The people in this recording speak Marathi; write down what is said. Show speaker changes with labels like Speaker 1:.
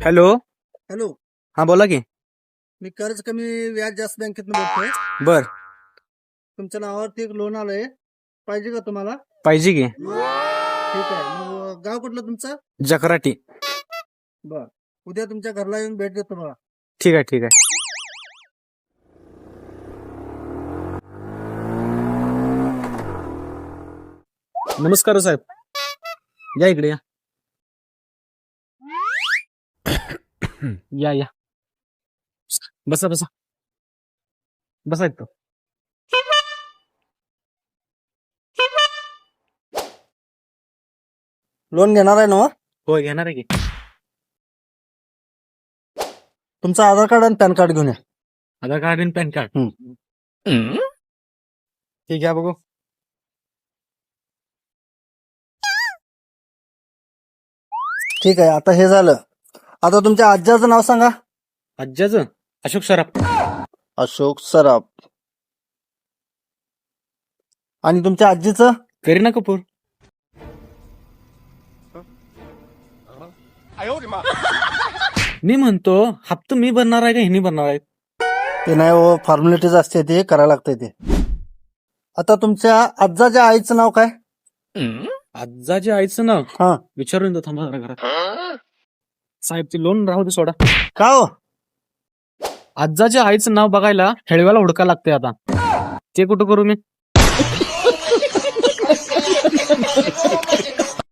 Speaker 1: हॅलो.
Speaker 2: हॅलो.
Speaker 1: हा बोला की.
Speaker 2: मी कर्ज कमी व्याज जास्त बँकेतून बोलतोय.
Speaker 1: बर.
Speaker 2: तुमच्या नावावरती एक लोन आलंय, पाहिजे का तुम्हाला?
Speaker 1: पाहिजे की.
Speaker 2: ठीक आहे. मग गाव कुठलं तुमचं?
Speaker 1: जकराटी.
Speaker 2: बर, उद्या तुमच्या घरला येऊन भेट देतो मला.
Speaker 1: ठीक आहे ठीक आहे. नमस्कार साहेब, या इकडे या. या या, बसा बसा बसा इथं.
Speaker 2: लोन घेणार आहे ना?
Speaker 1: होय घेणार आहे की.
Speaker 2: तुमचं आधार कार्ड आणि पॅन कार्ड घेऊन या.
Speaker 1: आधार कार्ड आणि पॅन कार्ड. ठीक आहे बघू.
Speaker 2: ठीक आहे, आता हे झालं. आता तुमच्या आज्याचं नाव सांगा.
Speaker 1: आज्याचं अशोक सराफ.
Speaker 2: अशोक सराफ. आणि तुमच्या आजीचं?
Speaker 1: करीना कपूर. मी म्हणतो हप्ता मी भरणार आहे का ह्यांनी भरणार आहे?
Speaker 2: ते नाही हो, फॉर्मॅलिटीज असते, ते करायला लागतंय ते. आता तुमच्या आज्जाच्या आईचं नाव काय?
Speaker 1: आज्जाच्या आईचं नाव
Speaker 2: हा.
Speaker 1: विचारून येतो थांबा जरा घरात. साहेब ते लोन राहू दे सोडा.
Speaker 2: का हो?
Speaker 1: आज्जाच्या आईचं नाव बघायला हेळव्याला हुडका लागते आता. ते कुठं करू मी?